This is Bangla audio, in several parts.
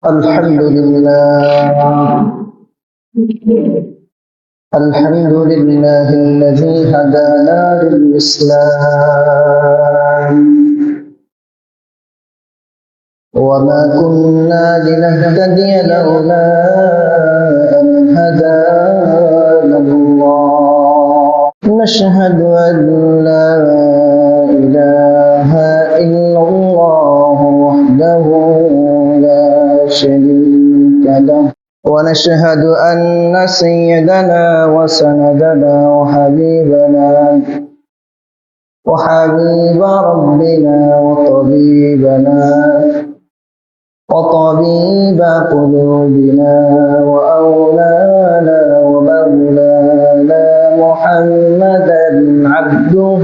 الحمد لله الحمد لله الذي هدانا للإسلام وما كنا لنهتدي لولا أن هدانا الله نشهد أن لا إله إلا الله وحده لا شريك له ونشهد أن سيدنا وسندنا وحبيب ربنا وطبيب قلوبنا وأولانا ومولانا محمدا عبده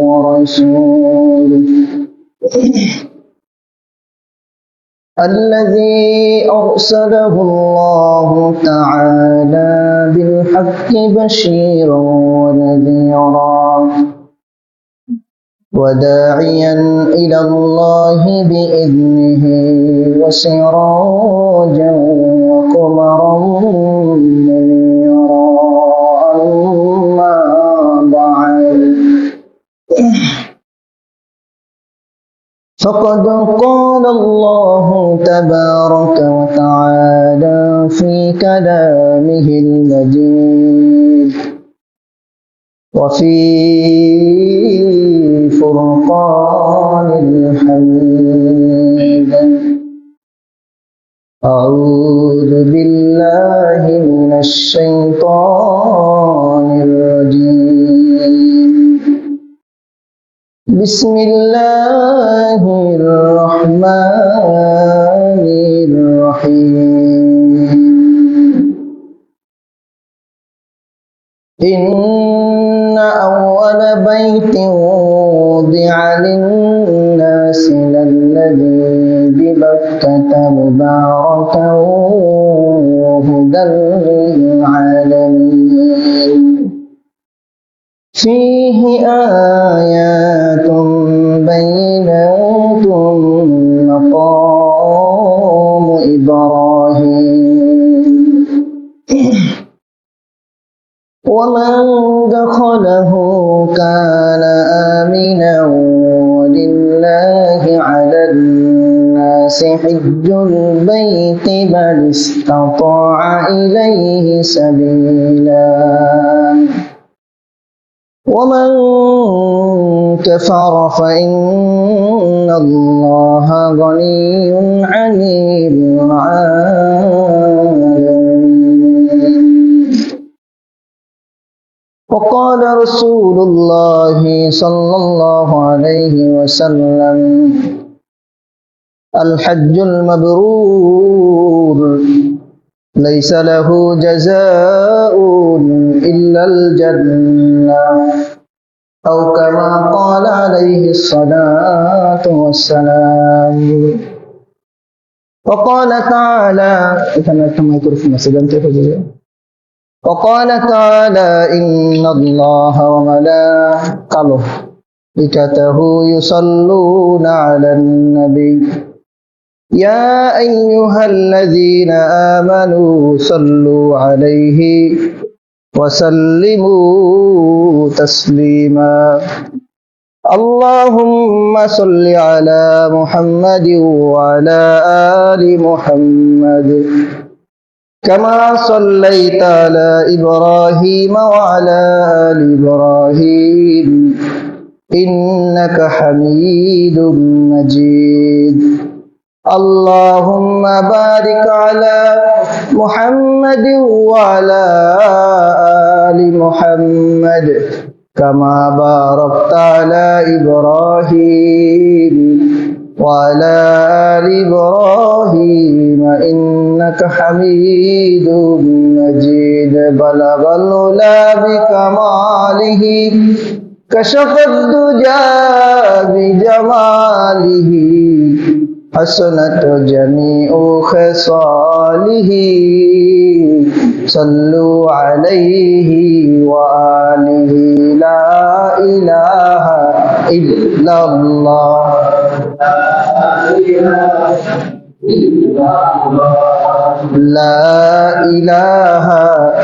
ورسوله الذي أرسله الله تعالى بالحق بشيرا ونذيرا وداعيا إلى الله بإذنه وسراجا وقمرا منيرا أما بعد فقد قال الله تبارك وتعالى في كلامه المجيد وفي فرقان الحميد أعوذ بالله من الشيطان الرجيم بسم الله الرحمن الرحيم إن أول بيت وضع للناس للذي ببكة مباركا وهدى للعالمين فيه آيات بينات مقام إبراهيم ومن دخله كان آمنا ولله على الناس حج البيت من استطاع إليه سبيلا ومن كفر فإن الله غني عن العالمين وقال رسول الله صلى الله عليه وسلم الحج المبرور ليس له جزاء إلا الجنة أو كما قال عليه الصلاة والسلام وقال تعالى إن الله وملائكته يصلون على النبي يا أيها الذين آمنوا صلوا عليه وسلموا تسليما اللهم صل على محمد وعلى آل محمد كما صليت على إبراهيم وعلى آل إبراهيم إنك حميد مجيد اللهم بارك على محمد وعلى آل محمد كما باركت على إبراهيم وعلى آل إبراهيم إنك حميد مجيد بلغ العلا بكماله كشف الدجى بجماله حسنت جميع خصاله صلوا عليه وآله لا إله إلا الله লা ইলাহা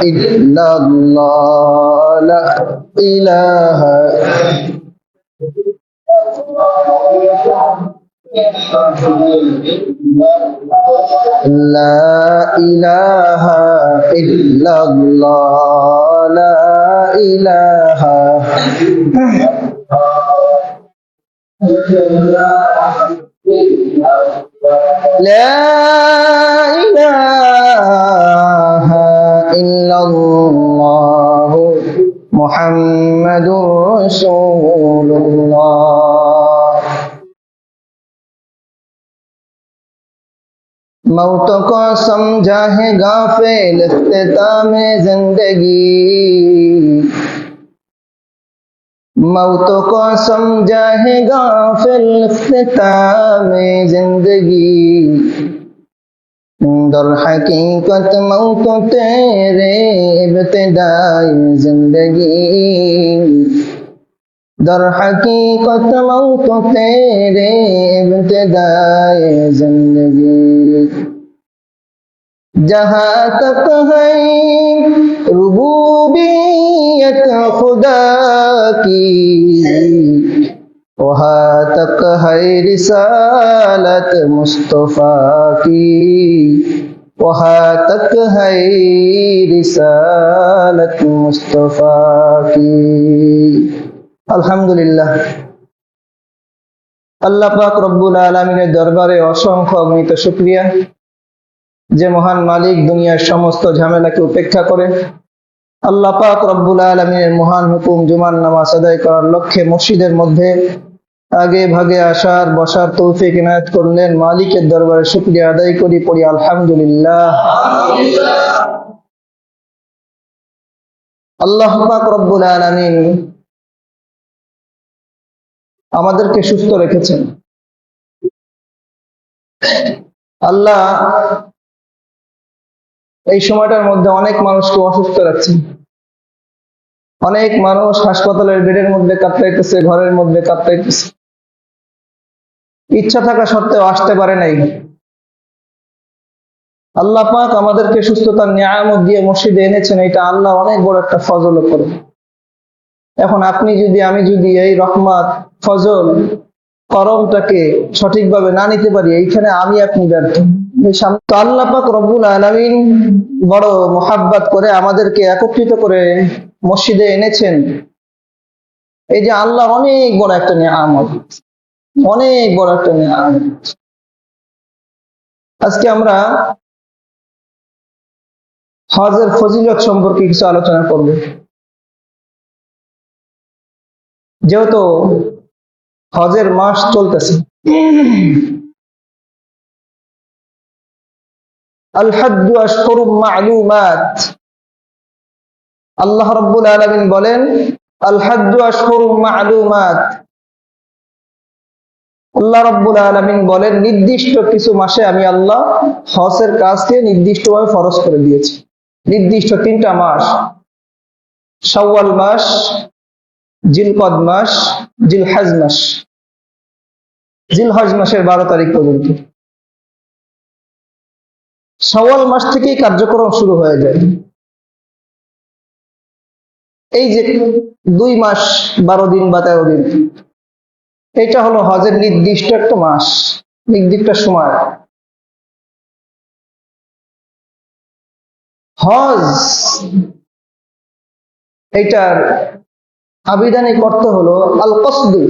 ইল্লাল্লাহ, লা ইলাহা লা ইলাহা ইল্লাল্লাহ, লা ইলাহা لا إله إلا الله محمد رسول الله मौत को समझा है गाफिल इख्तिताम जिंदगी मौत को समझा है गाफिल इख्तिताम जिंदगी दर हकीकत मौत तेरे इब्तिदाई जिंदगी दर हकीकत मौत तेरे इब्तिदाई जिंदगी जहाँ तक है रुबूबियत खुदा की वहाँ तक है रिसालत मुस्तफा की वहाँ तक है रिसालत मुस्तफा की अल्हम्दुलिल्लाह अल्लाह पाक रब्बुल आलमीনের দরবারে অসংখ্য অগণিত শুকরিয়া যে মহান মালিক দুনিয়ার সমস্ত ঝামেলাকে উপেক্ষা করে আল্লাহ পাক রব্বুল আলামিনের মহান হুকুম জুমার নামাজ আদায় করার লক্ষ্যে মসজিদের মধ্যে আগে ভাগে আসার বসার তৌফিক ইনায়াত করলেন। মালিকের দরবারে শুকরিয়া আদায় করি, পড়ি আলহামদুলিল্লাহ। আল্লাহ পাক রব্বুল আলামিন আমাদেরকে সুস্থ রেখেছেন। আল্লাহ এই সময়টার মধ্যে অনেক মানুষকে অসুস্থ রাখছেন। অনেক মানুষ হাসপাতালের বেডের মধ্যে কাতরাইতেছে, ঘরের মধ্যে কাতরাইতেছে, ইচ্ছা থাকা সত্ত্বেও আসতে পারে নাই। আল্লাহ পাক আমাদেরকে সুস্থতার নিয়ামত দিয়ে মসজিদে এনেছেন, এটা আল্লাহ অনেক বড় একটা ফজল করে। এখন আপনি যদি আমি যদি এই রহমত ফজল করমটাকে সঠিকভাবে না নিতে পারি, এইখানে আমি আপনি ব্যর্থ। তো আল্লাহ পাক রব্বুল আলামিন বড় মোহাব্বত করে আমাদেরকে একত্রিত করে মসজিদে এনেছেন। এই যে আল্লাহ অনেক বড় একটা নিয়ামত, অনেক বড় একটা নিয়ামত। আজকে আমরা হজের ফজিলত সম্পর্কে কিছু আলোচনা করব। যেহেতু হজের মাস চলতেছে, আল হাজ্জু আশহুরুম মা'লুমাত, আল্লাহ রাব্বুল আলামিন বলেন আল হাজ্জু আশহুরুম মা'লুমাত। আল্লাহ রাব্বুল আলামিন বলেন নির্দিষ্ট কিছু মাসে আমি আল্লাহ হজের কাজকে নির্দিষ্টভাবে ফরজ করে দিয়েছি। নির্দিষ্ট 3টা মাস, শাওয়াল মাস, জিলকদ মাস, জিলহজ মাস। জিলহজ মাসের 12 তারিখ পর্যন্ত। শাওয়াল মাস থেকেই কার্যক্রম শুরু হয়ে যায়। এই যে 2 মাস 12 দিন বা 13 দিন, এটা হলো হজের নির্দিষ্ট একটা মাস, নির্দিষ্ট সময়। হজ এটার আবিধানিক অর্থ হলো আল কসদু,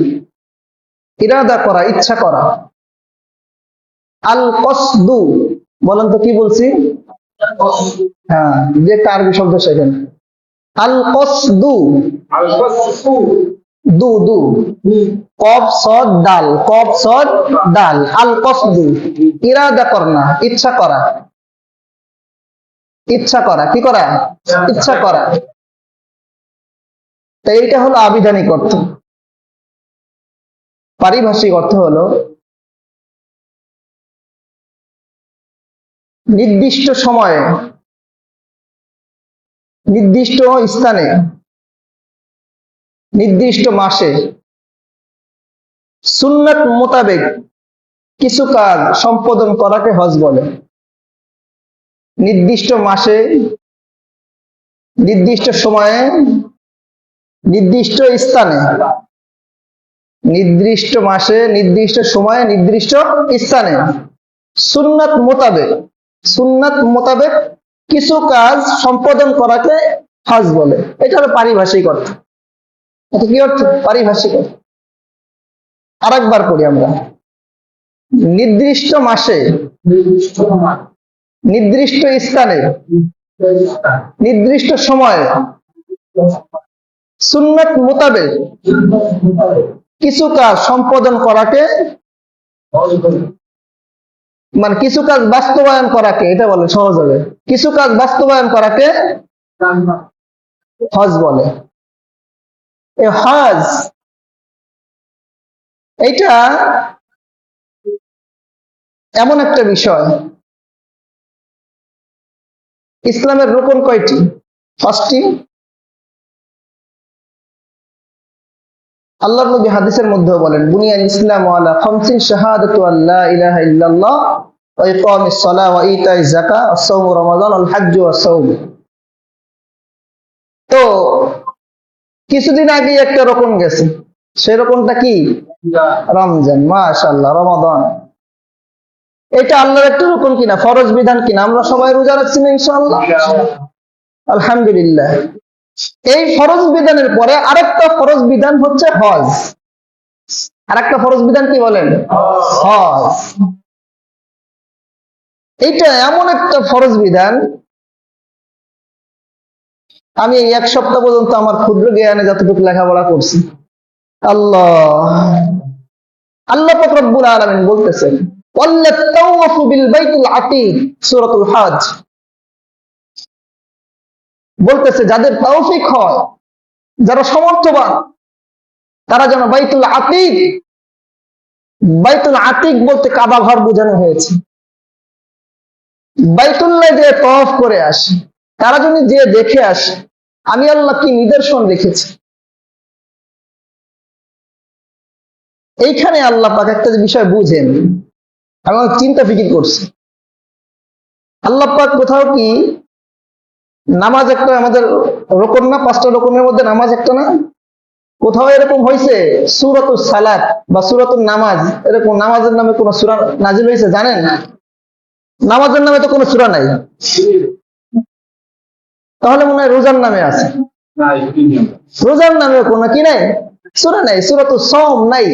ইরাদা করা, ইচ্ছা করা। আল কসদু বলেন তো কি বলছি? হ্যাঁ, যে আরবি শব্দ শেখেন। আল কসদু, দু দু কফ সদ দাল, কফ সদ দাল। আল কসদু ইরাদা করনা, ইচ্ছা করা। ইচ্ছা করা, কি করা? ইচ্ছা করা। তাই এইটা হলো আবিধানিক অর্থ। পারিভাষিক অর্থ হলো নির্দিষ্ট সময়ে, নির্দিষ্ট স্থানে, নির্দিষ্ট মাসে সুন্নাত মোতাবেক কিছু কাজ সম্পাদন করাকে হজ বলে। নির্দিষ্ট মাসে, নির্দিষ্ট সময়ে, নির্দিষ্ট স্থানে, নির্দিষ্ট মাসে, নির্দিষ্ট সময়ে, নির্দিষ্ট স্থানে সুন্নাত মোতাবেক, সুন্নাত মোতাবেক কিছু কাজ সম্পাদন করাকে হজ বলে। এটা হলো পারিভাষিক অর্থ। এটা কি অর্থ? পারিভাষিক অর্থ। আরেকবার করি আমরা। নির্দিষ্ট মাসে, নির্দিষ্ট স্থানে, নির্দিষ্ট সময়ে সুন্নাত মোতাবেক কিছু কাজ সম্পাদন করাকে, মানে কিছু কাজ বাস্তবায়ন করাকে, এটা বলে সহজ হবে, কিছু কাজ বাস্তবায়ন করাকে হজ বলে। এই হজ এটা এমন একটা বিষয়, ইসলামের রুকন কয়টি? 5টি। আল্লাহর নবী হাদিসের মধ্যেও বলেন, বুনিয়াল ইসলামু আলা খামসিন শাহাদাতু আল্লা ইলাহা ইল্লাল্লাহ ওয়া ইকামিস সালাহ ওয়া ইতাইজ যাকাত ওয়া সাওমু রমাদান ওয়াল হজ্জ ওয়া সাওম। তো কিছুদিন আগে একটা রকম গেছে, সেই রকমটা কি? রমজান। মাশাআল্লাহ, রমাদান। এটা আল্লাহর একটা রকম কিনা, ফরজ বিধান কিনা? আমরা সবাই রোজা রাখছি না ইনশাআল্লাহ? আলহামদুলিল্লাহ। এই ফরজ বিধানের পরে আরেকটা ফরজ বিধান হচ্ছে হজ। আরেকটা ফরজ বিধান কি বলেন? হজ। এটা এমন একটা ফরজ বিধান, আমি এই 1 সপ্তাহ পর্যন্ত আমার ক্ষুদ্র জ্ঞানে যতটুকু লেখাপড়া করছি, আল্লাহ পাক রব্বুল আলামিন বলতেছেন, ওয়াল্লাত তাওয়াফু বিল বাইতুল আতীক, সূরাতুল হজ বলতেছে যাদের তৌফিক হয়, যারা সমর্থবান, তারা যেন বাইতুল আতীক, বাইতুল আতীক বলতে কাবা ঘর বোঝানো হয়েছে, বাইতুল্লাহ যে তওয়াফ করে আসে, তারা যদি যে দেখে আসে আমি আল্লাহ কি নিদর্শন রেখেছি। এইখানে আল্লাহ পাক একটা বিষয় বুঝেন, আমি চিন্তা ফিকির করছি। আল্লাহ পাক কোথাও কি নামাজ একটা আমাদের রকম না? 5টা রকমের মধ্যে নামাজ একটা না? কোথাও এরকম হয়েছে সূরাতুস সালাত বা সূরাতুন নামাজ, এরকম নামাজের নামে কোন সূরা নাজিল হয়েছে জানেন? নামাজের নামে তো কোনো সূরা নাই, তাহলে মনে হয় রোজার নামে আছে। রোজার নামে কোনো কি নাই? সূরা নাই। সূরাতুস সাওম নাই।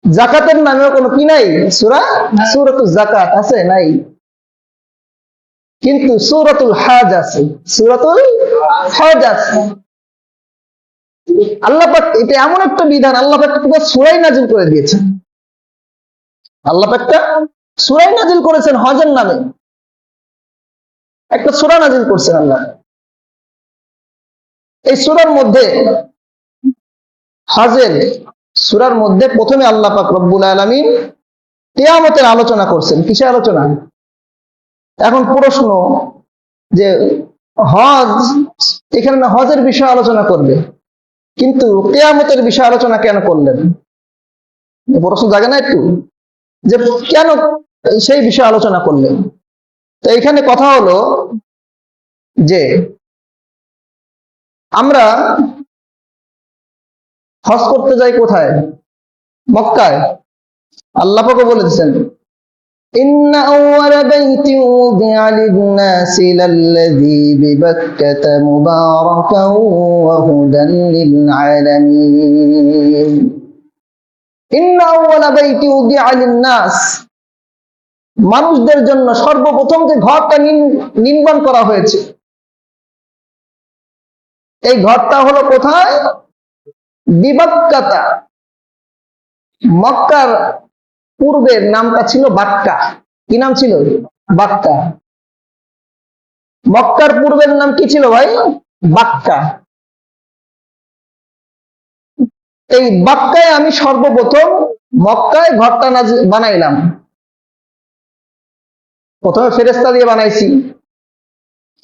যাকাতের নামেও কোনো কি নাই? সূরা। সূরাতুজ যাকাত আছে? নাই। কিন্তু সূরাতুল হজ আছে, সূরাতুল হজ আছে। আল্লাহ পাক এটা এমন একটা বিধান, আল্লাহ পাক পুরো সূরাই নাজিল করে দিয়েছেন। আল্লাহ পাক একটা সূরাই নাজিল করেছেন হজের নামে, একটা সূরা নাজিল করছেন আল্লাহ। এই সূরার মধ্যে, হজের সূরার মধ্যে প্রথমে আল্লাহ পাক রব্বুল আলামিন কিয়ামতের আলোচনা করছেন। কিসের আলোচনা? এখন প্রশ্ন যে হজ, এখানে না হজের বিষয়ে আলোচনা করবে, কিন্তু কিয়ামতের বিষয়ে আলোচনা কেন করলেন? প্রশ্ন জাগে না একটু, যে কেন সেই বিষয়ে আলোচনা করলেন? তো এখানে কথা হলো যে আমরা হজ করতে যাই কোথায়? মক্কায়। আল্লাহ পাক বলেছেন, ইন্না আউওয়ালা বাইতিন উযিআ লিন-নাসি লাল্লাযী বিবাক্কাতা মুবারাকান ওয়া হুদান লিল-আলামিন। ইন্না আউওয়ালা বাইতিন উযিআ লিন-নাস, মানুষদের জন্য সর্বপ্রথম যে ঘরটা নির্মাণ করা হয়েছে, এই ঘরটা হলো কোথায়? বিবাক্কাতা। মক্কার পূর্বের নামটা ছিল বাক্কা। কি নাম ছিল? বাক্কা। মক্কার পূর্বের নাম কি ছিল ভাই? বাক্কা। এই বাক্কায় আমি সর্বপ্রথম মক্কায় ঘরটা বানাইলাম। প্রথমে ফেরেশতা দিয়ে বানাইছি,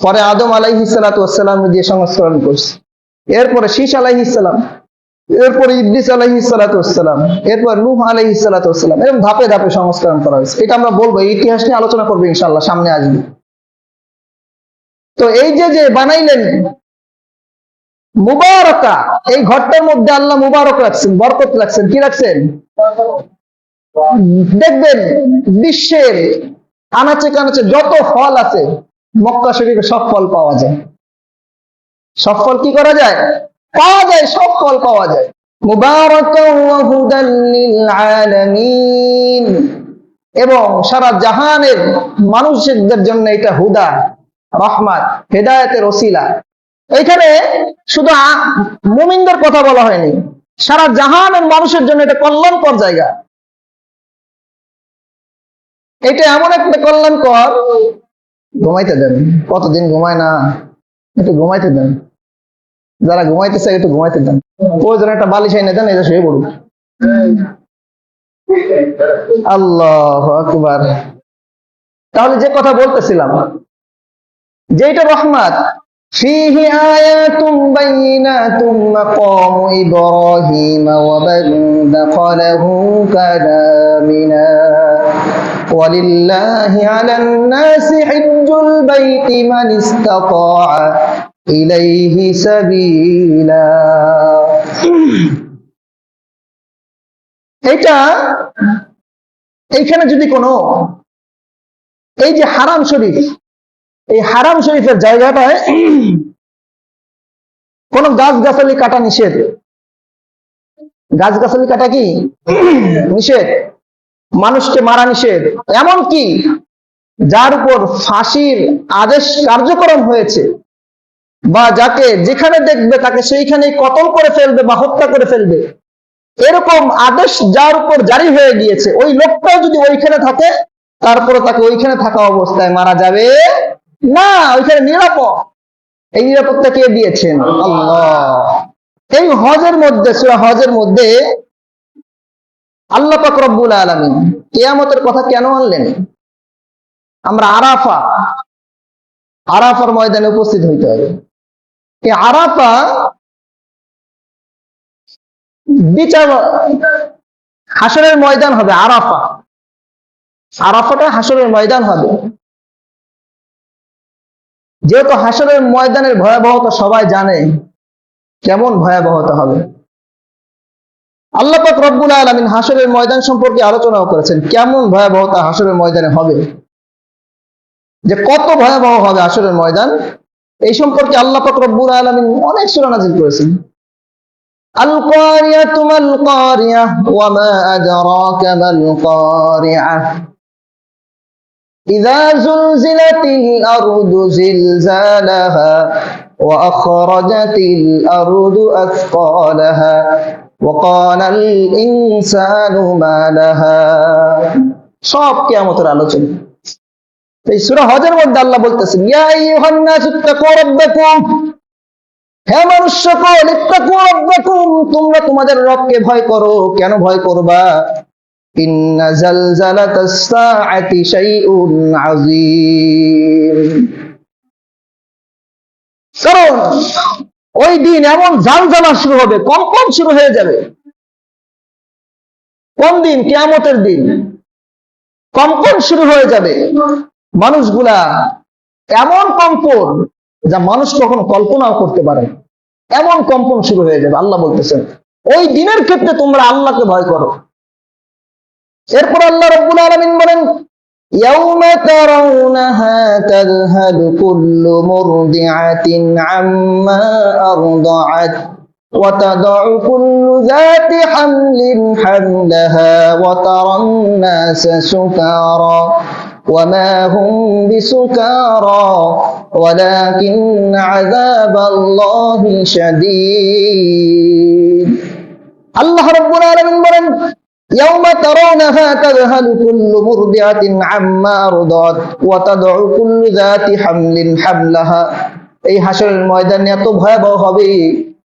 পরে আদম আলাইহিস সালাতু ওয়াস সালাম দিয়ে সংস্করণ করছি, এরপরে শীশ আলাইহিস সালাম, এরপরে ইদ্রিস আলাইহিস সালাতু ওয়াসসালাম, এরপর নূহ আলাইহিস সালাতু ওয়াসসালাম, এরকম ধাপে ধাপে সংস্করণ করা হয়েছে। এটা আমরা বলবো, এই ইতিহাস নিয়ে আলোচনা করবো ইনশাআল্লাহ, সামনে আসবে। তো এই যে যে বানাইলেন মুবারাকা, এই ঘরটার মধ্যে আল্লাহ মুবারক রাখছেন, বরকত রাখছেন। কি রাখছেন? দেখবেন বিশ্বের আনাচে কানাচে যত ফল আছে মক্কা শরীফে সব ফল পাওয়া যায়। সব ফল কি করা যায়? পাওয়া যায়, সব ফল পাওয়া যায়। মুবারাকান ওয়া হুদাল লিল আলামিন, এবং সারা জাহানের মানুষদের জন্য এটা হুদা, রহমত, হেদায়েতের ওসিলা। এখানে শুধু মুমিনদের কথা বলা হয়নি, সারা জাহানের মানুষের জন্য এটা কল্যাণকর জায়গা। এটা এমন একটা কল্যাণকর, ঘুমাইতে দেন। কতদিন ঘুমায় না, একটু ঘুমাইতে দেন। যারা ঘুমাইতে চায় একটু ঘুমাইতে দেন। প্রয়োজন একটা বালিশ এনে দেন, এটা শুয়ে পড়ুন। আল্লাহু আকবার। তাহলে যে কথা বলতেছিলাম, যে এটা রহমত, ফীহি আয়াতুম বাইয়িনাতুম মাকামু ইব্রাহিম ওয়া মান দাখালাহু কানা আমিনা ওয়ালিল্লাহি আলান নাসি হিজ্জুল বাইতি মান ইসতাতাআ ইলাইহি সাবিলা। এটা এইখানে যদি কোনো, এই যে হারাম শরীফ, এই হারাম শরীফের জায়গাটায় কোন গাছগাছালি কাটা নিষেধ। গাছগাছালি কাটা কি নিষেধ, মানুষকে মারা নিষেধ। এমনকি যার উপর ফাঁসির আদেশ কার্যক্রম হয়েছে, বা যাকে যেখানে দেখবে তাকে সেইখানেই কতল করে ফেলবে বা হত্যা করে ফেলবে, এরকম আদেশ যার উপর জারি হয়ে গিয়েছে, ওই লোকটাও যদি ওইখানে থাকে, তারপরে তাকে ওইখানে থাকা অবস্থায় মারা যাবে না, ওইখানে নিরাপদ। এই নিরাপত্তা কে দিয়েছেন? আল্লাহ। এই হজের মধ্যে, সূরা হজের মধ্যে আল্লাহ পাক রব্বুল আলামিন কিয়ামতের কথা কেন আনলেন? আমরা আরাফার ময়দানে উপস্থিত হইতে হবে। এই আরাফা বিচার, হাসরের ময়দান হবে। আরাফাটা হাসরের ময়দান হবে। যেহেতু হাসরের ময়দানের ভয়াবহতা সবাই জানে, কেমন ভয়াবহতা হবে। আল্লাহ পাক রব্বুল আলামিন হাসরের ময়দান সম্পর্কে আলোচনাও করেছেন, কেমন ভয়াবহতা হাসরের ময়দানে হবে, যে কত ভয়াবহ হবে হাসরের ময়দান। এই সম্পর্কে আল্লাহ পাক রব্বুল আলামিন অনেক সূরা নাযিল করেছেন। আল কারিয়াতু মাল কারিয়াহ ওয়া মা আদরাকা মাল কারিয়াহ ইযা যুলজিলাতিল আরদু জিলজালাহা ওয়া আখরাজাতিল আরদু আথকালাহা ওয়া ক্বালাল ইনসানু মা লাহা। সব কিয়ামতের আলোচনা এই সূরা হজের মধ্যে আল্লাহ বলতেছেন, ইয়া আইয়ুহান নাসু ইত্তাকু রাব্বাকুম, হে মানুষ সকল, ইত্তাকু রাব্বাকুম, তোমরা তোমাদের রবকে ভয় করো। কেন ভয় করবা? ইন্না জালজালাতাস সাআতি শাইউন আযীম। কারণ ওই দিন এমন জালজালা শুরু হবে, কম্পন শুরু হয়ে যাবে। কোন দিন? কিয়ামতের দিন কম্পন শুরু হয়ে যাবে। মানুষগুলা এমন কম্পন যা মানুষ কখনো কল্পনাও করতে পারে, এমন কম্পন শুরু হয়ে যাবে। আল্লাহ বলতেছেন ওই দিনের ক্ষেত্রে তোমরা আল্লাহকে ভয় করো। এরপর আল্লাহ রাব্বুল আলামিন বলেন, ইয়াউমা তারাউনাহা তাযহালু কুল্লু মুরদিআতিন আম্মা আরদাআত ওয়া তাদউ কুল্লু যাতি হামলিন হামলাহা ওয়া তারান নাসা সুকারা ওয়া মা হুম বিসুকারা ওয়ালাকিন আযাবাল্লাহি শাদীদ। আল্লাহ রাব্বুল আলামিন বলেন, ইয়াউমা তারাউনাহা তাযহালু কুল্লু মুরদিআতিন আম্মা আরদাআত ওয়া তাদউ কুল্লু যাতি হামলিন হামলাহা। এই হাসরের ময়দান এত ভয়াবহ হবে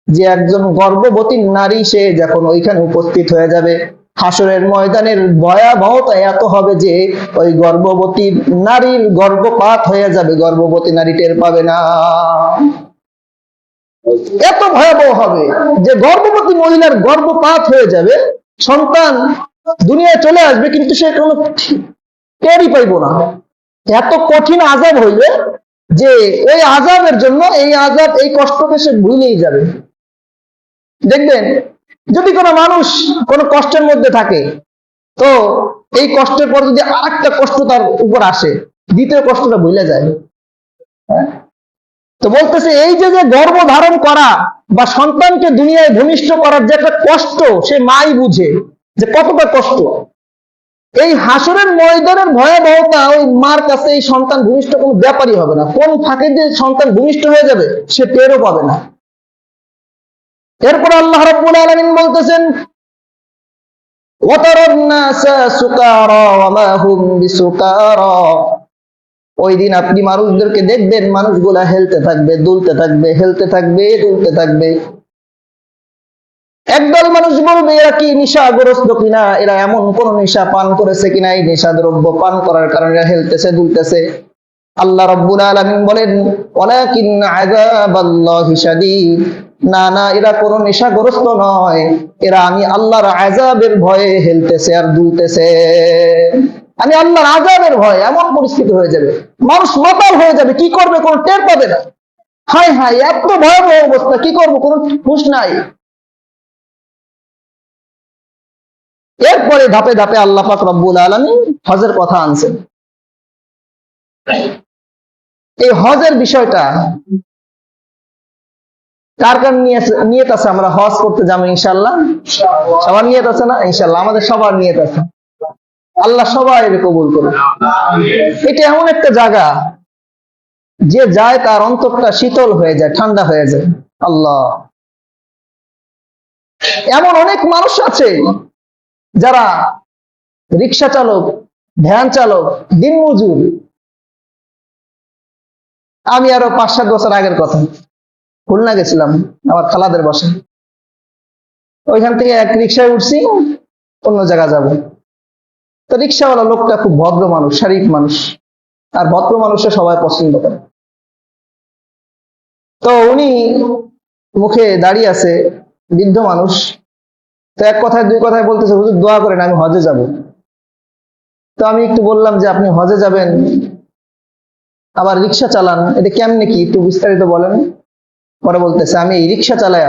যে একজন গর্ভবতী নারী সে যখন ওইখানে উপস্থিত হয়ে যাবে, হাসরের ময়দানের ভয়াবহতা এত হবে যে ওই গর্ভবতী নারীর গর্ভপাত হয়ে যাবে, গর্ভবতী নারী টের পাবে না। এত ভয়াবহ হবে যে গর্ভবতী মহিলার গর্ভপাত হয়ে যাবে, সন্তান দুনিয়ায় চলে আসবে, কিন্তু সে কোনো টেরই পাইব না। এত কঠিন আযাব হইবে যে ওই আযাবের জন্য এই আযাব, এই কষ্টকে সে ভুলেই যাবে। দেখবেন যদি কোনো মানুষ কোনো কষ্টের মধ্যে থাকে, তো এই কষ্টের পর যদি আরেকটা কষ্ট তার উপর আসে, দ্বিতীয় কষ্টটা ভুলে যায়। তো বলতেছে এই যে গর্ভ ধারণ করা বা সন্তানকে দুনিয়ায় ভূমিষ্ঠ করার যে একটা কষ্ট, সে মাই বুঝে যে কতটা কষ্ট। এই হাসরের ময়দানের ভয়াবহতা ওই মার কাছে এই সন্তান ভূমিষ্ঠ কোনো ব্যাপারই হবে না। কোন ফাঁকে যে সন্তান ভূমিষ্ঠ হয়ে যাবে সে টেরও পাবে না। এরপর আল্লাহ রাব্বুল আলামিন বলতেছেন, ওয়াতারান নাসা সুকারা ওয়া মা হুম বিসুকারা, ওই দিন আপনি মানুষদেরকে দেখবেন, মানুষগুলা হেলতে থাকবে, দুলতে থাকবে, হেলতে থাকবে, দুলতে থাকবে। একদল মানুষ বলবে এরা কি নেশাগ্রস্ত কিনা, এরা এমন কোন নেশা পান করেছে কিনা, এই নেশা দ্রব্য পান করার কারণে এরা হেলতেছে, দুলতেছে। আল্লাহ রাব্বুল আলামিন বলেন, ওয়ালাকিন আযাবাল্লাহি শাদীদ, না না, এরা কোন নেশাগ্রস্ত নয়, এরা আমি আল্লাহর আযাবের ভয়ে হেলতেছে আর দুলতেছে। আমি আল্লাহর আযাবের ভয়, এমন পরিস্থিতি হয়ে যাবে, মানুষ মাতাল হয়ে যাবে, কি করবে কোনো টের পাবে না। হায় হায়, এত ভয়াবহ অবস্থা, কি করবো কোনো হুঁশ নাই। এরপরে ধাপে ধাপে আল্লাহ পাক রব্বুল আলামিন হজের কথা আনছেন। এই হজের বিষয়টা কার কার নিয়ত আছে আমরা হজ করতে যাবো ইনশাআল্লাহ? সবার নিয়ত আছে না? ইনশাআল্লাহ আমাদের সবার নিয়ত আছে। আল্লাহ সবাই কবুল করুন। এটা এমন একটা জায়গা যে যায় তার অন্তরটা শীতল হয়ে যায়, ঠান্ডা হয়ে যায়। আল্লাহ, এমন অনেক মানুষ আছে যারা রিক্সা চালক, ভ্যান চালক, দিনমজুর। আমি আরো 5-7 বছর আগের কথা, খুলনা গেছিলাম আমার খালাদের বাসায়। ওইখান থেকে এক রিক্সায় উঠছি, অন্য জায়গা যাব। তো রিক্সাওয়ালা লোকটা খুব ভদ্র মানুষ, শারীরিক মানুষ, আর ভদ্র মানুষে সবাই পছন্দ করে। তো উনি মুখে দাঁড়িয়ে আছে, বৃদ্ধ মানুষ। তো এক কথায় দুই কথায় বলতেছে, হুজুর দোয়া করেন আমি হজে যাব। তো আমি একটু বললাম যে আপনি হজে যাবেন আবার রিক্সা চালান, এটা কেমনে কি একটু বিস্তারিত বলেন। পরে বলতেছে, আমি এই রিক্সা চালায়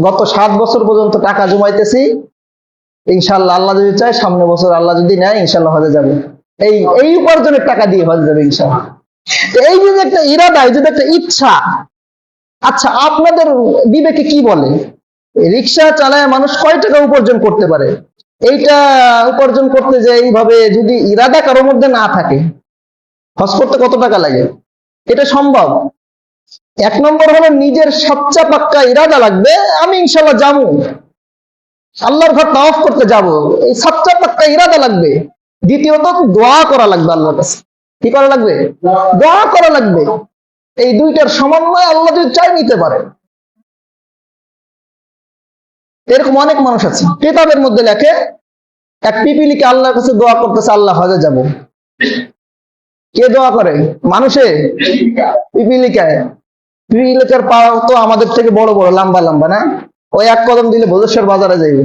গত 7 বছর পর্যন্ত টাকা জমাইতেছি, ইনশাল্লাহ আল্লাহ যদি চায় সামনে বছর আল্লাহ যদি নেয় ইনশাল্লাহ হজে যাবে। এই উপার্জনের টাকা দিয়ে হজে যাবে ইনশাল্লাহ। এই যে একটা ইরাদা, এই যে একটা ইচ্ছা। আচ্ছা, আপনাদের বিবেকে কি বলে, রিক্সা চালায় মানুষ কয় টাকা উপার্জন করতে পারে? এইটা উপার্জন করতে যে এইভাবে যদি ইরাদা কারোর মধ্যে না থাকে, হজ করতে কত টাকা লাগে? এটা সম্ভব? 1 নম্বর হলো নিজের সচ্চা পাক্কা ইরাদা লাগবে, আমি ইনশাল্লাহ যাবো, আল্লাহর ঘর তাওয়াফ করতে যাব, এই সচ্চা পাক্কা ইরাদা লাগবে। দ্বিতীয়ত দোয়া করা লাগবে আল্লাহর কাছে। কি করা লাগবে? দোয়া করা লাগবে। এই দুইটার সমন্বয় আল্লাহ যদি চাই নিতে পারে। এরকম অনেক মানুষ আছে, কিতাবের মধ্যে লেখে এক পিপিলিকে আল্লাহর কাছে দোয়া করতেছে আল্লাহ হজে যাব। কে দোয়া করে? মানুষে? পিপিলিকায়। পিপিলিকার পাও তো আমাদের থেকে বড় বড়, লম্বা লম্বা না? ওই এক কদম দিলে ভোজেশ্বর বাজারে যাইবে।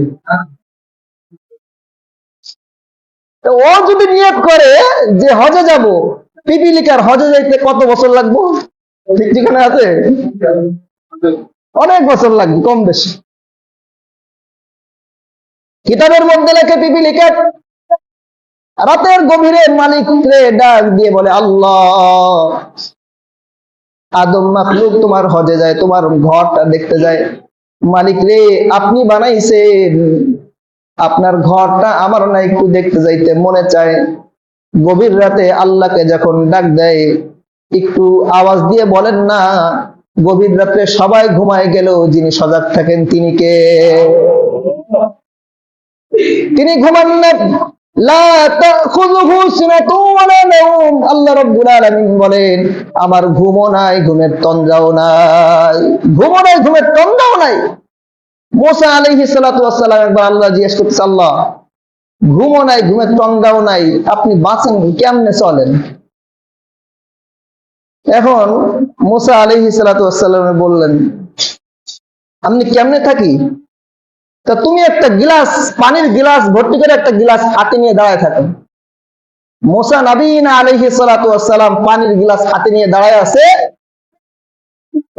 ও যদি নিয়ত করে যে হজে যাব, পিপিলিকার হজে যাইতে কত বছর লাগবে? ঠিক ঠিকানা আছে? অনেক বছর লাগবে, কম বেশি। কিতাবের মধ্যে লেখে পিপিলিকা রাতের গভীরে মালিককে ডাক দিয়ে বলে, আল্লাহ, আদম মাখলুক তোমার হজে যায়, তোমার ঘরটা দেখতে যায়। মালিক রে, আপনি বানাইছেন, আপনার ঘরটা আমার না একটু দেখতে যাইতে মনে চায়। গভীর রাতে আল্লাহকে যখন ডাক দেয়, একটু আওয়াজ দিয়ে বলেন না, গভীর রাতে সবাই ঘুমায় গেল, যিনি সজাগ থাকেন তিনি কে? তিনি ঘুমান না। লা তাখুযুহু সিনাতুন ওয়ালা নাওম। আল্লাহ রাব্বুল আলামিন বলেন, আমার ঘুমও নাই, ঘুমের তন্দ্রাও নাই। ঘুমও নাই, ঘুমের তন্দ্রাও নাই। মুসা আলাইহিস সালাতু ওয়াস সালাম একবার আল্লাহ জিজ্ঞেস করতেছে, আল্লাহ, ঘুমও নাই, ঘুমের তন্দ্রাও নাই, আপনি বাঁচেন কেমনে, চলেন? এখন মুসা আলাইহিস সালাতু ওয়াসসালাম বললেন, আপনি কেমনে থাকি? তা তুমি একটা গিলাস, পানির গিলাস ভর্তি করে একটা গিলাস হাতে নিয়ে দাঁড়ায় থাকো। মুসা নবীনা আলাইহিস সালাতু ওয়াসসালাম পানির গিলাস হাতে নিয়ে দাঁড়ায় আছে,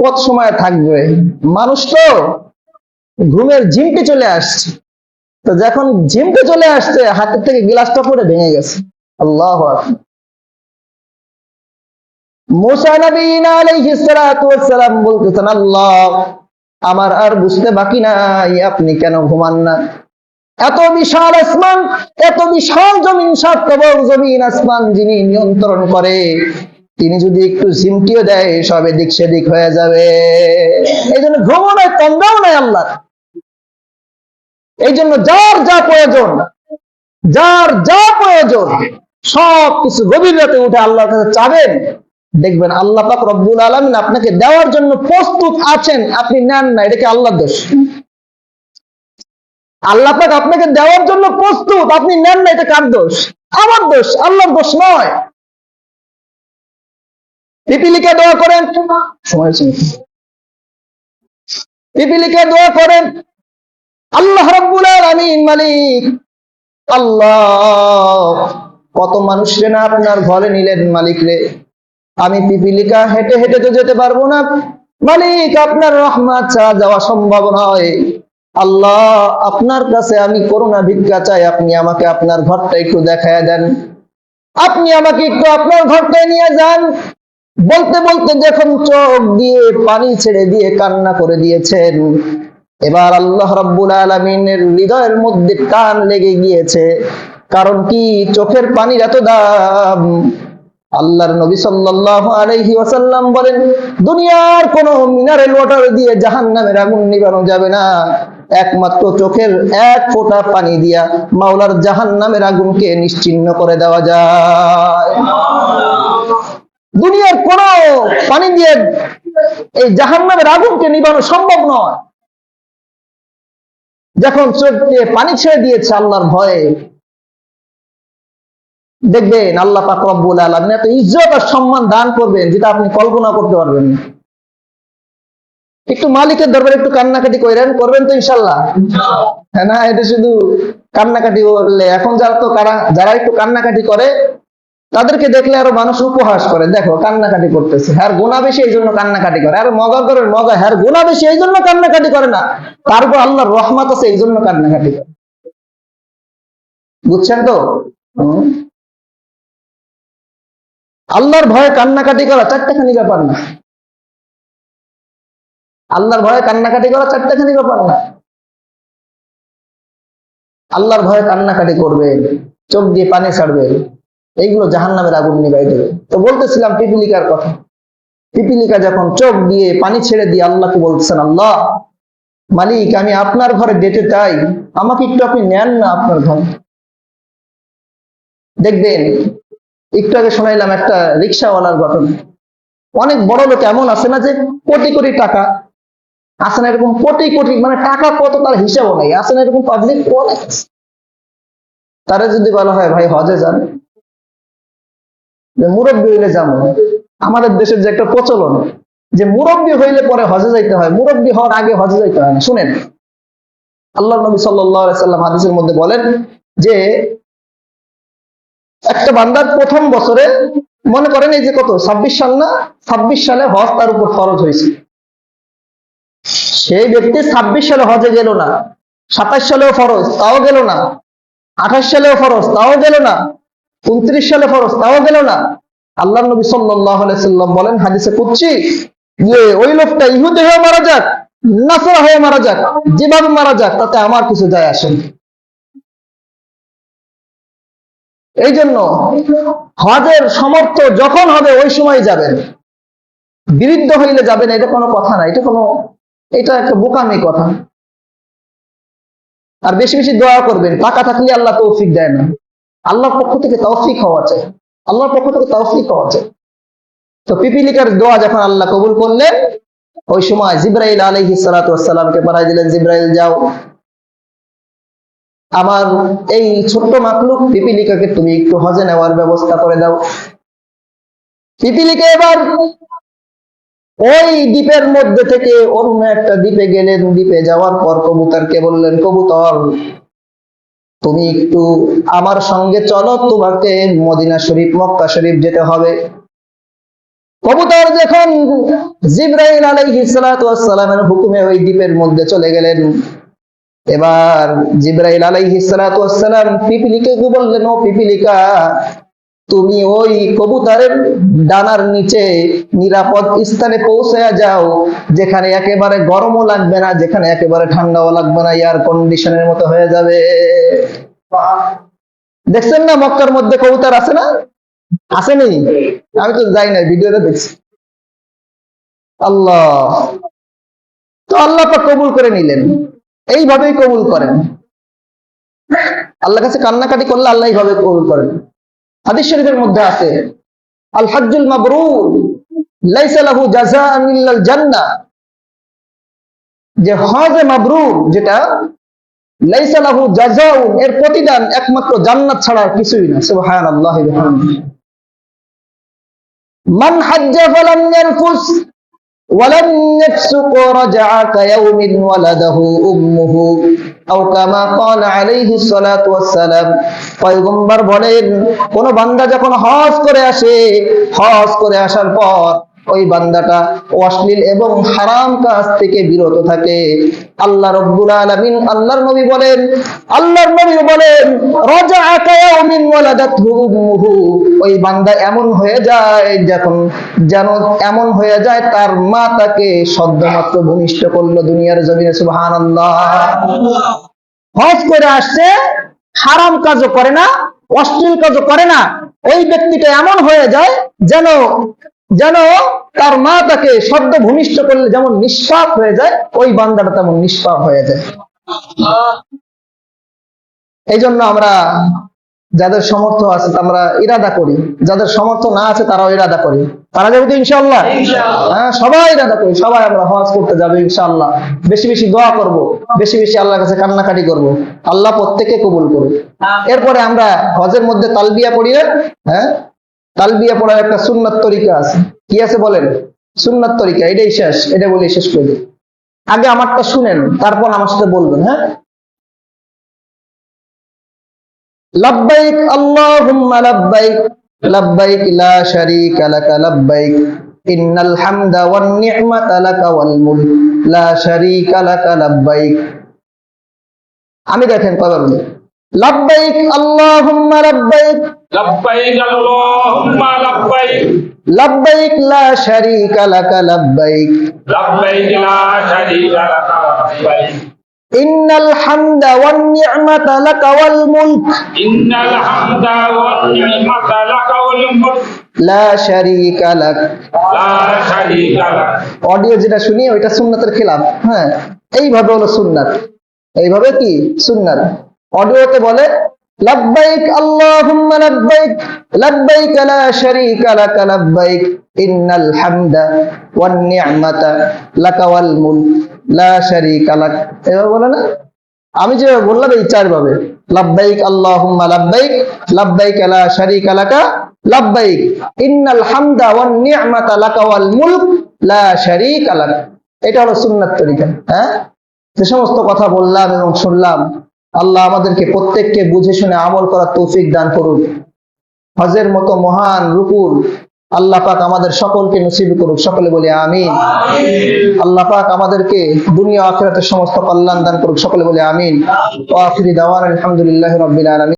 কত সময় থাকবে? মানুষ তো ঘুমের ঝিমটে চলে আসছে, তো যখন ঝিমটে চলে আসছে হাতের থেকে গিলাসটা পড়ে ভেঙে গেছে। আল্লাহু আকবার। মুসা নবীনা আলাইহিস সালাতু ওয়াসসালাম বলতেছেন, আল্লাহ, আমার আর বুঝতে বাকি নাই, আপনি কেন ঘুমান না? এত বিশাল আসমান, এত বিশাল জমিন, সাত কবর জমিন আসমান যিনি নিয়ন্ত্রণ করে, তিনি যদি একটু ঝিমটিও দেয় সব এদিক সেদিক হয়ে যাবে। এই জন্য ঘুমও নাই, তন্দ্রাও নাই আল্লাহ। এই জন্য যার যা প্রয়োজন, যার যা প্রয়োজন সব কিছু গভীর রাতে উঠে আল্লাহর কাছে চাবেন, দেখবেন আল্লাহ পাক রব্বুল আলামিন আপনাকে দেওয়ার জন্য প্রস্তুত আছেন, আপনি নেন না, এটা কি আল্লাহর দোষ? আল্লাহ পাক আপনাকে দেওয়ার জন্য প্রস্তুত, আপনি নেন না, এটা কার দোষ? আমার দোষ, আল্লাহর দোষ নয়। পিপিলিকা দোয়া করেন, সময় ছিল, পিপিলিকা দোয়া করেন, আল্লাহ রাব্বুল আলামিন মালিক, আল্লাহ কত মানুষরে না আপনার ঘরে নিলেন মালিক রে, আমি পিপিলিকা হেঁটে হেঁটে তো যেতে পারবো না মালিক, আপনার রহমত ছাড়া যাওয়া সম্ভব নয়। আল্লাহ আপনার কাছে আমি করুণা ভিক্ষা চাই, আপনি আমাকে আপনার ঘরটা একটু দেখায় দেন, আপনি আমাকে একটু আপনার ঘরটায় নিয়ে যান। বলতে বলতে যখন চোখ দিয়ে পানি ছেড়ে দিয়ে কান্না করে দিয়েছেন, এবার আল্লাহ রাব্বুল আলামিনের হৃদয়ের মধ্যে টান লেগে গিয়েছে। কারণ কি? চোখের পানির এত দাম। আল্লাহর নবী সাল্লাল্লাহু আলাইহি ওয়াসাল্লাম বলেন, দুনিয়ার কোন মিনারেল ওয়াটার দিয়ে জাহান্নামের আগুন নিভানো যাবে না, একমাত্র চোখের এক ফোঁটা পানি দিয়া মাওলার জাহান্নামের আগুনকে নিশ্চিহ্ন করে দেওয়া যায়। দুনিয়ার কোন পানি দিয়ে এই জাহান্নামের আগুনকে নিভানো সম্ভব নয়। যখন চোখ দিয়ে পানি ছেড়ে দিয়েছে আল্লাহর ভয়ে, দেখবেন আল্লাহ পাক রব্বুল আলামিন এত ইজ্জত আর সম্মান দান করবেন যেটা আপনি কল্পনা করতে পারবেন না। একটু মালিকের দরবারে একটু কান্নাকাটি করবেন তো ইনশাল্লাহ? হ্যাঁ না, এটা শুধু কান্নাকাটি করলে, এখন যারা একটু কান্নাকাটি করে তাদেরকে দেখলে আরো মানুষ উপহাস করে, দেখো কান্নাকাটি করতেছে, হ্যার গুনাহ বেশি এই জন্য কান্নাকাটি করে, আর মজা করে, মজা, হ্যার গুনাহ বেশি এই জন্য কান্নাকাটি করে না, তারপর আল্লাহর রহমত আছে এই জন্য কান্নাকাটি করে। বুঝছেন তো? আল্লাহর ভয়ে কান্নাকাটি করা চারটাখানি ব্যাপার না। আল্লাহর ভয়ে কান্নাকাটি করা চারটাখানি ব্যাপার না। আল্লাহর ভয়ে কান্নাকাটি করবে, চোখ দিয়ে পানি ছাড়বে, এইগুলো জাহান্নামের আগুন নিভাই দেবে। তো বলতেছিলাম পিপিলিকার কথা। পিপিলিকা যখন চোখ দিয়ে পানি ছেড়ে দিয়ে আল্লাহকে বলতেছেন, আল্লাহ মালিক, আমি আপনার ঘরে যেতে চাই, আমাকে একটু আপনি নেন না আপনার ঘরে। দেখবেন একটু আগে শোনাইলাম একটা রিক্সাওয়ালার ঘটনা। অনেক বড় লোক এমন আছে না যে কোটি কোটি টাকা আছে না, এরকম কোটি কোটি, মানে টাকা কত তার হিসাবও নেই, আছে না এরকম পাবলিক অনেক আছে। তারা যদি বলা হয় ভাই হজে যান, মুরব্বী হইলে যাবো, আমাদের দেশের যে একটা প্রচলন যে মুরব্বী হইলে পরে হজে যাইতে হয়, মুরব্বী হওয়ার আগে হজে যাইতে হয় না। শুনেন, আল্লাহ নবী সাল্লাল্লাহু আলাইহি সাল্লাম হাদিসের মধ্যে বলেন যে একটা বান্দার প্রথম বছরে, মনে করেন এই যে কত 26 সাল না, 26 সালে হজ তার উপর ফরজ হয়েছে। সেই ব্যক্তি 26 সালে হজে গেল না, 27 সালেও ফরজ তাও গেল না, 28 সালেও ফরজ তাও গেল না, 29 সালে ফরজ তাও গেল না, আল্লাহ নবী সাল্লাল্লাহু আলাইহি সাল্লাম বলেন হাদিসে কুদসি যে ওই লোকটা ইহুদি হয়ে মারা যাক, নাসারা হয়ে মারা যাক, যেভাবে মারা যাক তাতে আমার কিছু যায় আসে না। এই জন্য হজের সমর্থ যখন হবে ওই সময় যাবেন, বিরুদ্ধ হইলে যাবেন, এটা কোনো কথা না, এটা একটা বোকামি কথা। আর বেশি বেশি দোয়া করবেন, টাকা থাকলে আল্লাহ তৌফিক দেয় না, আল্লাহর পক্ষ থেকে তৌফিক হওয়া চাই, আল্লাহর পক্ষ থেকে তৌফিক হওয়া চাই। তো পিপিলিকার দোয়া যখন আল্লাহ কবুল করলেন, ওই সময় জিবরাইল আলাইহিস সালাতু ওয়াস সালামকে পাঠাই দিলেন, জিবরাইল যাও, আমার এই ছোট্ট মাখলুক পিপিলিকাকে তুমি একটু হজে নেওয়ার ব্যবস্থা করে দাও। পিপিলিকা এবার ওই দ্বীপের মধ্যে থেকে অন্য একটা দ্বীপে গেলেন। দ্বীপে যাওয়ার পর কবুতরকে বললেন, কবুতর তুমি একটু আমার সঙ্গে চলো, তোমাকে মদিনা শরীফ মক্কা শরীফ যেতে হবে। কবুতর যখন জিবরাইল আলাইহিস সালাতু ওয়াস সালামের হুকুমে ওই দ্বীপের মধ্যে চলে গেলেন, এবার জিবরাইল আলাইহিস সালাতু ওয়াস সালাম পিপিলিকে বললেন, ও পিপিলিকা তুমি ওই কবুতরের ডানার নিচে নিরাপদ স্থানে পৌঁছে যাও, যেখানে একেবারে গরমও লাগবে না, যেখানে একেবারে ঠান্ডাও লাগবে না, এয়ার কন্ডিশনের মতো হয়ে যাবে। দেখছেন না মক্কার মধ্যে কবুতর আছে না? আসেনি? আমি তো যাই না, ভিডিওতে দেখছি। আল্লাহ, তো আল্লাহ পাক কবুল করে নিলেন। এইভাবেই কবুল করেন। আল্লাহর কাছে কান্নাকাটি করলে আল্লাহ এইভাবে কবুল করেন। হাদিস শরীফের মধ্যে আছে, আল হজ্জুল মাবরুর লাইসা লাহু জাযাআন ইল্লাল জান্নাহ, যে হজ মাবরুর যেটা লাইসা লাহু জাযাউন, এর প্রতিদান একমাত্র জান্নাত ছাড়া কিছুই না। সুবহানাল্লাহি ওয়া বিহামদিহি। মান হাজ্জা ফালাম ইয়ারফুস ওয়ালাম ইয়াফসুক রাজা'a কায়াউমিন ওয়ালাদাহু উম্মুহু আও কামা ক্বালা আলাইহিস সালাতু ওয়াস সালাম। পয়গম্বর বলেন, কোন বান্দা যখন হজ করে আসে, হজ করে আসার পর ওই বান্দাটা অশ্লীল এবং হারাম কাজ থেকে বিরত থাকে, আল্লাহ রাব্বুল আলামিন আল্লাহর নবী বলেন রাজা'a কায়াউমিন ওয়ালাদাতহু উম্মুহু, ওই বান্দা এমন হয়ে যায় যেন এমন হয়ে যায় তার মা তাকে সদ্যমাত্র ভূমিষ্ঠ করলো দুনিয়ার জমিনে। সুবহানাল্লাহ। হজ করে আসছে, হারাম কাজও করে না, অশ্লীল কাজও করে না, ওই ব্যক্তিটা এমন হয়ে যায় যেন তার মা তাকে সদ্য ভূমিষ্ঠ করলে যেমন নিষ্পাপ হয়ে যায়, ওই বান্দাটা তেমন নিষ্পাপ হয়ে যায়। এই জন্য আমরা যাদের সামর্থ্য আছে আমরা ইরাদা করি, যাদের সামর্থ্য না আছে তারাও ইরাদা করি। তারা যাবে তো ইনশাআল্লাহ? হ্যাঁ, সবাই ইরাদা করি, সবাই আমরা হজ করতে যাবে ইনশাআল্লাহ। বেশি বেশি দোয়া করব, বেশি বেশি আল্লাহর কাছে কান্নাকাটি করব, আল্লাহ প্রত্যেককে কবুল করুক। এরপরে আমরা হজের মধ্যে তালবিয়া পড়ি না? হ্যাঁ, তালবিয়া পড়ার একটা সুন্নাত তরিকা আছে। কি আছে বলেন? সুন্নাত তরিকা, এটাই শেষ, এটা বলে শেষ করে দিই। আগে আমারটা শুনেন, তারপর আমার সাথে বলবেন। হ্যাঁ, লব্বাইক আল্লাহুম্মা লব্বাইক লব্বাইক লা শারীকা লাকা লব্বাইক ইন্নাল হামদা ওয়ান নি'মাতা লাকা ওয়াল মুলক লা শারীকা লাকা লব্বাইক। আমি দেখেন কয়বার বলি, লব্বাইক আল্লাহুম্মা লব্বাইক লব্বাইক আল্লাহুম্মা লব্বাইক লব্বাইক লা শারীকা লাকা লব্বাইক লব্বাইক লা শারীকা লাকা লব্বাইক ইন্নাল হামদা ওয়ান নি'মাতা লাকা ওয়াল মুলক ইন্নাল হামদা ওয়ান নি'মাতা লাকা ওয়াল মুলক লা শারীকা লাক। লা শারীকা লাক। অডিও যেটা শুনি ওইটা সুন্নাতের খেলাফ। হ্যাঁ, এইভাবে হলো সুন্নাত, এইভাবে কি সুন্নাত। অডিওতে বলে লব্বাইক আল্লাহুম্মা লব্বাইক লব্বাইক লা শারীকা লাকা লব্বাইক ইন্নাল হামদা ওয়ান নি'মাতা লাকা ওয়াল মুলক লা শারীকা লাক। এভাবে বলে না? আমি যে বললাম এই চার ভাবে, লব্বাইক আল্লাহুম্মা লব্বাইক লব্বাইক লা শারীকা লাকা লব্বাইক ইন্নাল হামদা ওয়ান নি'মাতা লাকা ওয়াল মুলক লা শারীকা লাক। এটা হলো সুন্নাত তরিকা। হ্যাঁ, যে সমস্ত কথা বললাম এবং শুনলাম, আল্লাহ আমাদেরকে প্রত্যেককে বুঝে শুনে আমল করার তৌফিক দান করুন। হজের মতো মহান রুকুন আল্লাহ পাক আমাদের সকলকে নসিব করুক। সকলে বলি আমিন। আল্লাহ পাক আমাদেরকে দুনিয়া আখিরাতের সমস্ত কল্যাণ দান করুক। সকলে বলি আমিন। ওয়া আখিরি দাওয়ানা আলহামদুলিল্লাহি রাব্বিল আলামিন।